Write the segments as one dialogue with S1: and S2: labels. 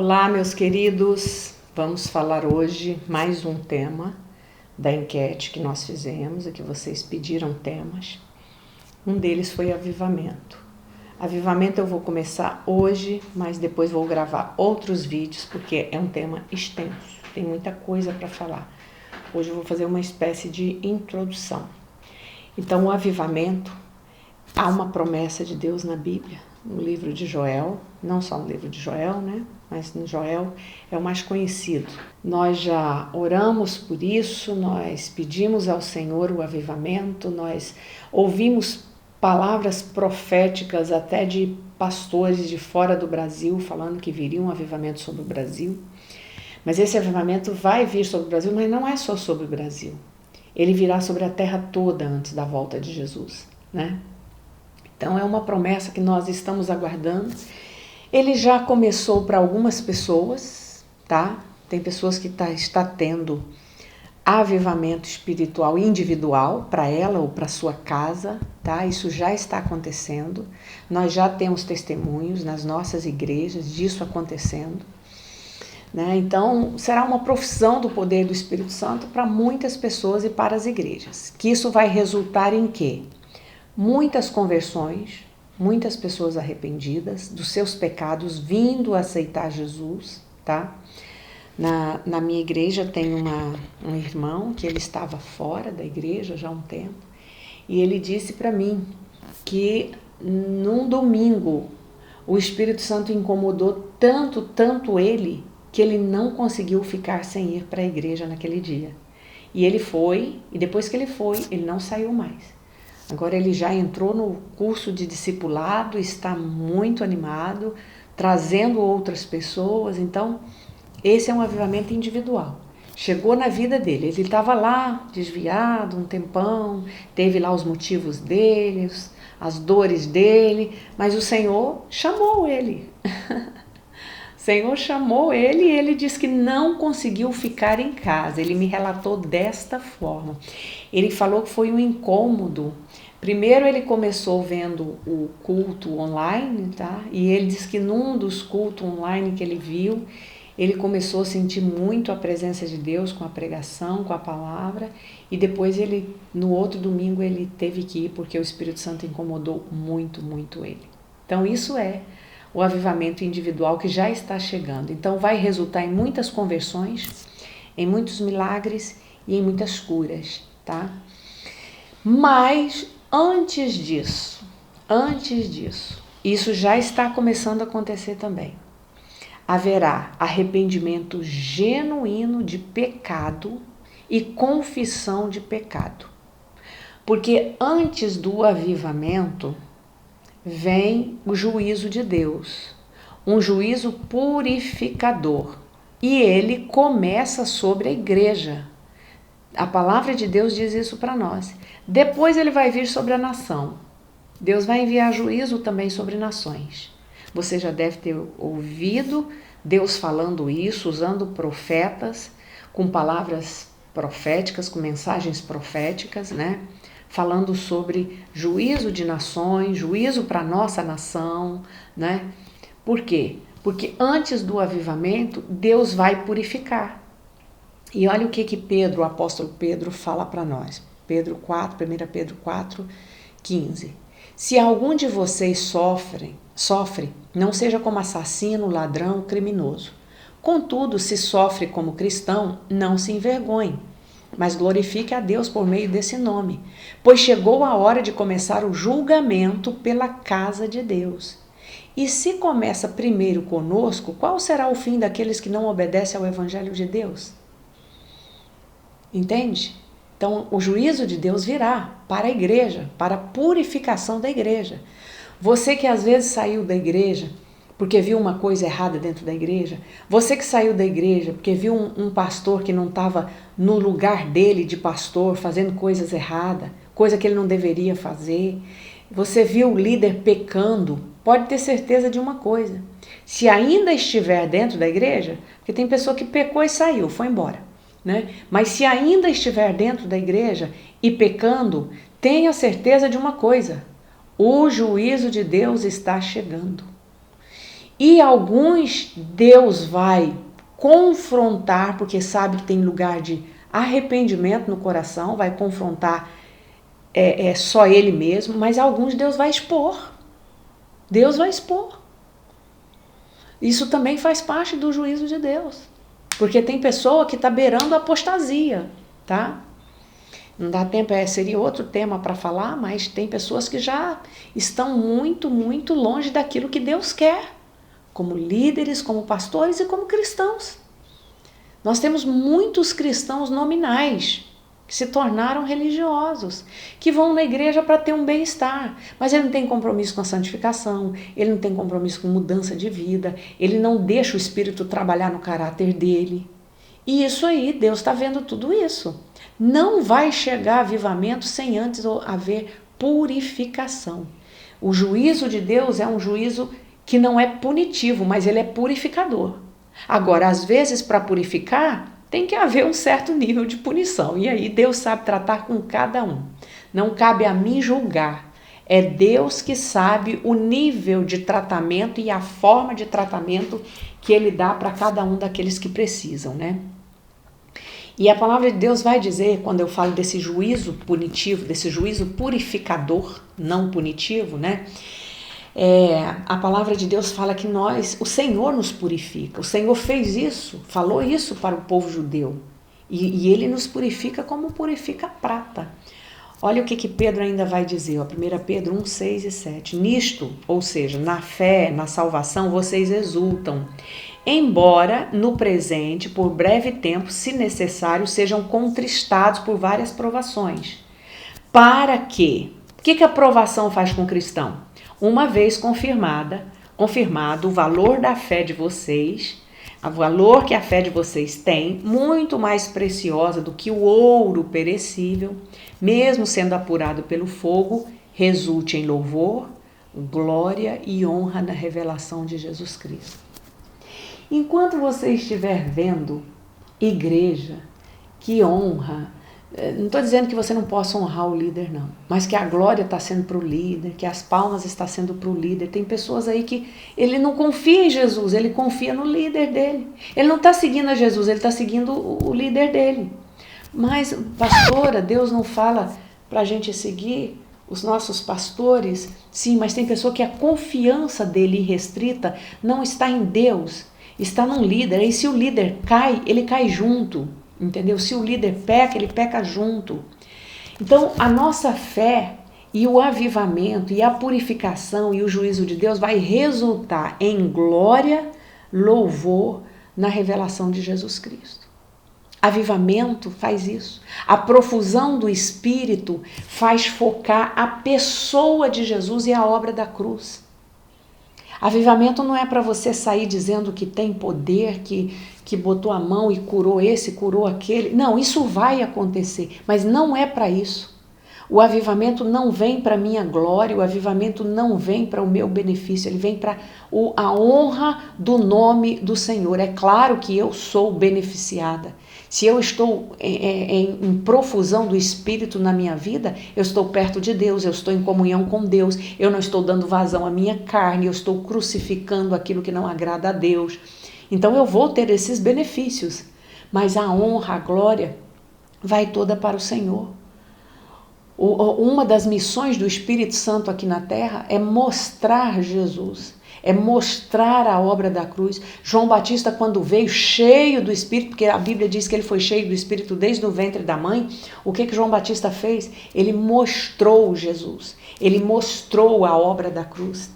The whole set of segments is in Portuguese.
S1: Olá, meus queridos. Vamos falar hoje mais um tema da enquete que nós fizemos e que vocês pediram temas. Um deles foi avivamento. Avivamento eu vou começar hoje, mas depois vou gravar outros vídeos porque é um tema extenso, tem muita coisa para falar. Hoje eu vou fazer uma espécie de introdução. Então, o avivamento, há uma promessa de Deus na Bíblia, no livro de Joel, não só no livro de Joel, né? Mas no Joel é o mais conhecido. Nós já oramos por isso, nós pedimos ao Senhor o avivamento, nós ouvimos palavras proféticas até de pastores de fora do Brasil falando que viria um avivamento sobre o Brasil. Mas esse avivamento vai vir sobre o Brasil, mas não é só sobre o Brasil. Ele virá sobre a terra toda antes da volta de Jesus, né? Então é uma promessa que nós estamos aguardando. Ele já começou para algumas pessoas, tá? Tem pessoas que está tendo avivamento espiritual individual para ela ou para sua casa, tá? Isso já está acontecendo. Nós já temos testemunhos nas nossas igrejas disso acontecendo, né? Então será uma profissão do poder do Espírito Santo para muitas pessoas e para as igrejas. Que isso vai resultar em quê? Muitas conversões, muitas pessoas arrependidas dos seus pecados vindo a aceitar Jesus, tá? Na minha igreja tem um irmão que ele estava fora da igreja já há um tempo e ele disse para mim que num domingo o Espírito Santo incomodou tanto ele que ele não conseguiu ficar sem ir para a igreja naquele dia. E ele foi, e depois que ele foi, ele não saiu mais. Agora ele já entrou no curso de discipulado, está muito animado, trazendo outras pessoas. Então, esse é um avivamento individual. Chegou na vida dele, ele estava lá desviado um tempão, teve lá os motivos dele, as dores dele, mas o Senhor chamou ele. O Senhor chamou ele e ele disse que não conseguiu ficar em casa. Ele me relatou desta forma. Ele falou que foi um incômodo. Primeiro ele começou vendo o culto online, tá? E ele disse que num dos cultos online que ele viu, ele começou a sentir muito a presença de Deus com a pregação, com a palavra. E depois no outro domingo ele teve que ir porque o Espírito Santo incomodou muito ele. Então isso é o avivamento individual que já está chegando. Então vai resultar em muitas conversões, em muitos milagres e em muitas curas, tá? Mas antes disso, isso já está começando a acontecer também. Haverá arrependimento genuíno de pecado e confissão de pecado. Porque antes do avivamento vem o juízo de Deus, um juízo purificador, e ele começa sobre a igreja. A palavra de Deus diz isso para nós. Depois ele vai vir sobre a nação. Deus vai enviar juízo também sobre nações. Você já deve ter ouvido Deus falando isso, usando profetas, com palavras proféticas, com mensagens proféticas, né? Falando sobre juízo de nações, juízo para a nossa nação, né? Por quê? Porque antes do avivamento, Deus vai purificar. E olha o que Pedro, o apóstolo Pedro, fala para nós. 1 Pedro 4, 15. Se algum de vocês sofre, não seja como assassino, ladrão, criminoso. Contudo, se sofre como cristão, não se envergonhe, mas glorifique a Deus por meio desse nome, pois chegou a hora de começar o julgamento pela casa de Deus. E se começa primeiro conosco, qual será o fim daqueles que não obedecem ao evangelho de Deus? Entende? Então, o juízo de Deus virá para a igreja, para a purificação da igreja. Você que às vezes saiu da igreja porque viu uma coisa errada dentro da igreja, você que saiu da igreja porque viu um pastor que não estava no lugar dele de pastor, fazendo coisas erradas, coisa que ele não deveria fazer, você viu o líder pecando, pode ter certeza de uma coisa: se ainda estiver dentro da igreja, porque tem pessoa que pecou e saiu, foi embora, né? Mas se ainda estiver dentro da igreja e pecando, tenha certeza de uma coisa: o juízo de Deus está chegando. E alguns Deus vai confrontar, porque sabe que tem lugar de arrependimento no coração, vai confrontar só Ele mesmo, mas alguns Deus vai expor. Deus vai expor. Isso também faz parte do juízo de Deus. Porque tem pessoa que está beirando a apostasia, tá? Não dá tempo, seria outro tema para falar, mas tem pessoas que já estão muito, muito longe daquilo que Deus quer, como líderes, como pastores e como cristãos. Nós temos muitos cristãos nominais que se tornaram religiosos, que vão na igreja para ter um bem-estar, mas ele não tem compromisso com a santificação, ele não tem compromisso com mudança de vida, ele não deixa o Espírito trabalhar no caráter dele. E isso aí, Deus está vendo tudo isso. Não vai chegar avivamento sem antes haver purificação. O juízo de Deus é um juízo que não é punitivo, mas ele é purificador. Agora, às vezes, para purificar, tem que haver um certo nível de punição. E aí Deus sabe tratar com cada um. Não cabe a mim julgar. É Deus que sabe o nível de tratamento e a forma de tratamento que Ele dá para cada um daqueles que precisam, né? E a palavra de Deus vai dizer, quando eu falo desse juízo punitivo, desse juízo purificador, não punitivo, né? A palavra de Deus fala que o Senhor nos purifica. O Senhor fez isso, falou isso para o povo judeu. E Ele nos purifica como purifica a prata. Olha o que Pedro ainda vai dizer, 1 Pedro 1, 6 e 7. Nisto, ou seja, na fé, na salvação, vocês exultam. Embora, no presente, por breve tempo, se necessário, sejam contristados por várias provações. Para que? O que a provação faz com o cristão? Uma vez confirmado o valor da fé de vocês, o valor que a fé de vocês tem, muito mais preciosa do que o ouro perecível, mesmo sendo apurado pelo fogo, resulte em louvor, glória e honra na revelação de Jesus Cristo. Enquanto você estiver vendo igreja que honra, não estou dizendo que você não possa honrar o líder, não, mas que a glória está sendo para o líder, que as palmas estão sendo para o líder. Tem pessoas aí que ele não confia em Jesus, ele confia no líder dele. Ele não está seguindo a Jesus, ele está seguindo o líder dele. Mas, pastora, Deus não fala para a gente seguir os nossos pastores? Sim, mas tem pessoa que a confiança dele irrestrita não está em Deus, está num líder. E se o líder cai, ele cai junto. Entendeu? Se o líder peca, ele peca junto. Então, a nossa fé e o avivamento e a purificação e o juízo de Deus vai resultar em glória, louvor na revelação de Jesus Cristo. Avivamento faz isso. A profusão do Espírito faz focar a pessoa de Jesus e a obra da cruz. Avivamento não é para você sair dizendo que tem poder, que botou a mão e curou esse, curou aquele. Não, isso vai acontecer, mas não é para isso. O avivamento não vem para a minha glória, o avivamento não vem para o meu benefício, ele vem para a honra do nome do Senhor. É claro que eu sou beneficiada. Se eu estou em profusão do Espírito na minha vida, eu estou perto de Deus, eu estou em comunhão com Deus, eu não estou dando vazão à minha carne, eu estou crucificando aquilo que não agrada a Deus. Então eu vou ter esses benefícios, mas a honra, a glória vai toda para o Senhor. Uma das missões do Espírito Santo aqui na terra é mostrar Jesus, é mostrar a obra da cruz. João Batista, quando veio cheio do Espírito, porque a Bíblia diz que ele foi cheio do Espírito desde o ventre da mãe, o que João Batista fez? Ele mostrou Jesus, ele mostrou a obra da cruz.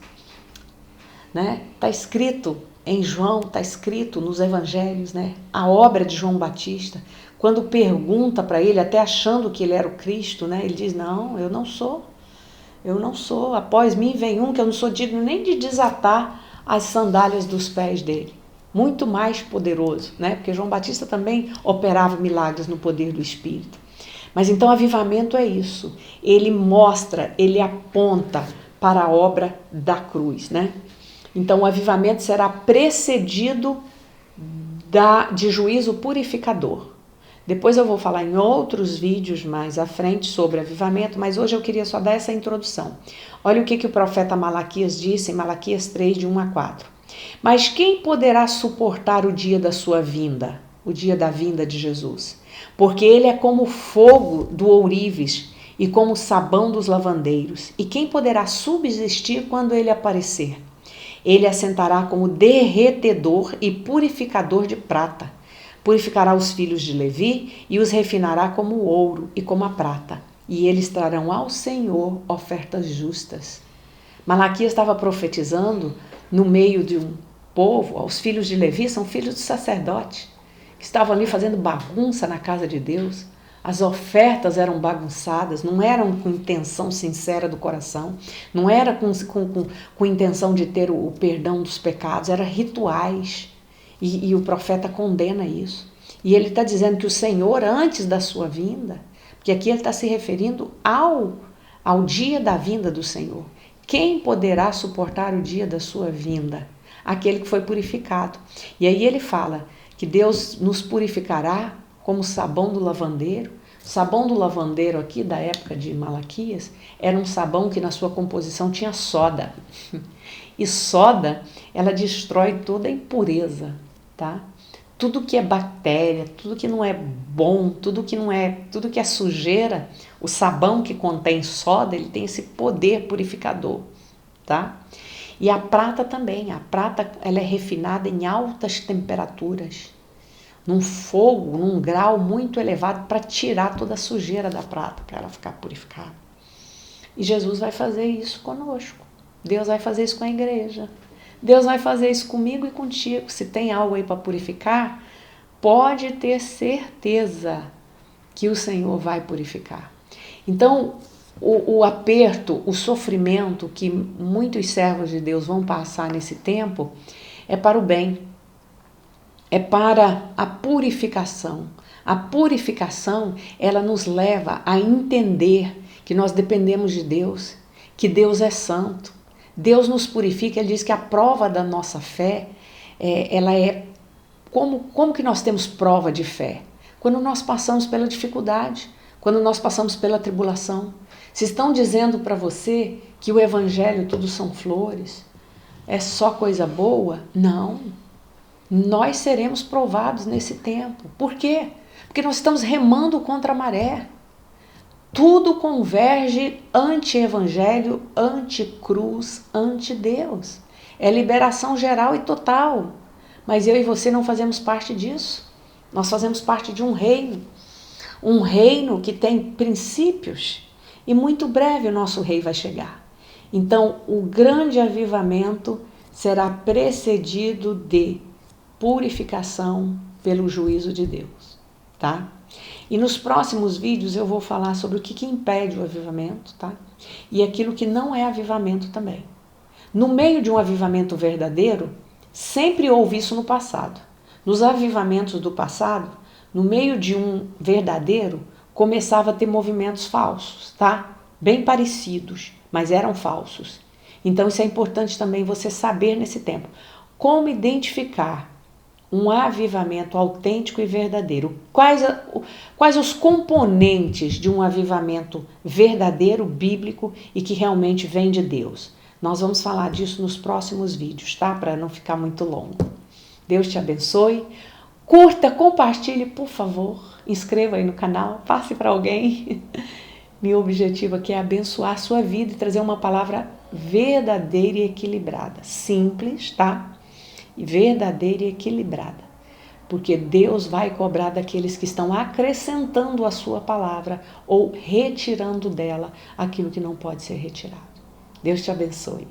S1: Né? Está escrito em João, está escrito nos evangelhos, né? A obra de João Batista. Quando pergunta para ele, até achando que ele era o Cristo, né? Ele diz, não, eu não sou, após mim vem um que eu não sou digno nem de desatar as sandálias dos pés dele. Muito mais poderoso, né? Porque João Batista também operava milagres no poder do Espírito. Mas então avivamento é isso, ele mostra, ele aponta para a obra da cruz, né? Então o avivamento será precedido de juízo purificador. Depois eu vou falar em outros vídeos mais à frente sobre avivamento, mas hoje eu queria só dar essa introdução. Olha o que o profeta Malaquias disse em Malaquias 3, de 1 a 4. Mas quem poderá suportar o dia da sua vinda, o dia da vinda de Jesus? Porque ele é como o fogo do ourives e como o sabão dos lavandeiros. E quem poderá subsistir quando ele aparecer? Ele assentará como derretedor e purificador de prata. Purificará os filhos de Levi e os refinará como o ouro e como a prata. E eles trarão ao Senhor ofertas justas. Malaquias estava profetizando no meio de um povo, os filhos de Levi são filhos do sacerdote, que estavam ali fazendo bagunça na casa de Deus. As ofertas eram bagunçadas, não eram com intenção sincera do coração, não era com intenção de ter o perdão dos pecados, eram rituais. E o profeta condena isso. E ele está dizendo que o Senhor, antes da sua vinda, porque aqui ele está se referindo ao dia da vinda do Senhor. Quem poderá suportar o dia da sua vinda? Aquele que foi purificado. E aí ele fala que Deus nos purificará como o sabão do lavandeiro. O sabão do lavandeiro aqui, da época de Malaquias, era um sabão que na sua composição tinha soda. E soda, ela destrói toda a impureza, tá? Tudo que é bactéria, tudo que não é bom, tudo que é sujeira, o sabão que contém soda, ele tem esse poder purificador, tá? E a prata também, a prata ela é refinada em altas temperaturas, num fogo, num grau muito elevado para tirar toda a sujeira da prata, para ela ficar purificada. E Jesus vai fazer isso conosco, Deus vai fazer isso com a igreja. Deus vai fazer isso comigo e contigo. Se tem algo aí para purificar, pode ter certeza que o Senhor vai purificar. Então, o aperto, o sofrimento que muitos servos de Deus vão passar nesse tempo é para o bem, é para a purificação. A purificação, ela nos leva a entender que nós dependemos de Deus, que Deus é santo. Deus nos purifica, ele diz que a prova da nossa fé, ela é como que nós temos prova de fé? Quando nós passamos pela dificuldade, quando nós passamos pela tribulação. Se estão dizendo para você que o evangelho tudo são flores, é só coisa boa? Não. Nós seremos provados nesse tempo. Por quê? Porque nós estamos remando contra a maré. Tudo converge anti-evangelho, anti-cruz, anti-Deus. É liberação geral e total. Mas eu e você não fazemos parte disso. Nós fazemos parte de um reino que tem princípios. E muito breve o nosso rei vai chegar. Então, o grande avivamento será precedido de purificação pelo juízo de Deus, tá? E nos próximos vídeos eu vou falar sobre o que impede o avivamento, tá? E aquilo que não é avivamento também. No meio de um avivamento verdadeiro, sempre houve isso no passado. Nos avivamentos do passado, no meio de um verdadeiro, começava a ter movimentos falsos, tá? Bem parecidos, mas eram falsos. Então isso é importante também você saber nesse tempo. Como identificar um avivamento autêntico e verdadeiro? Quais os componentes de um avivamento verdadeiro, bíblico e que realmente vem de Deus? Nós vamos falar disso nos próximos vídeos, tá? Para não ficar muito longo. Deus te abençoe. Curta, compartilhe, por favor. Inscreva aí no canal, passe para alguém. Meu objetivo aqui é abençoar a sua vida e trazer uma palavra verdadeira e equilibrada. Simples, tá? Verdadeira e equilibrada, porque Deus vai cobrar daqueles que estão acrescentando a sua palavra ou retirando dela aquilo que não pode ser retirado. Deus te abençoe.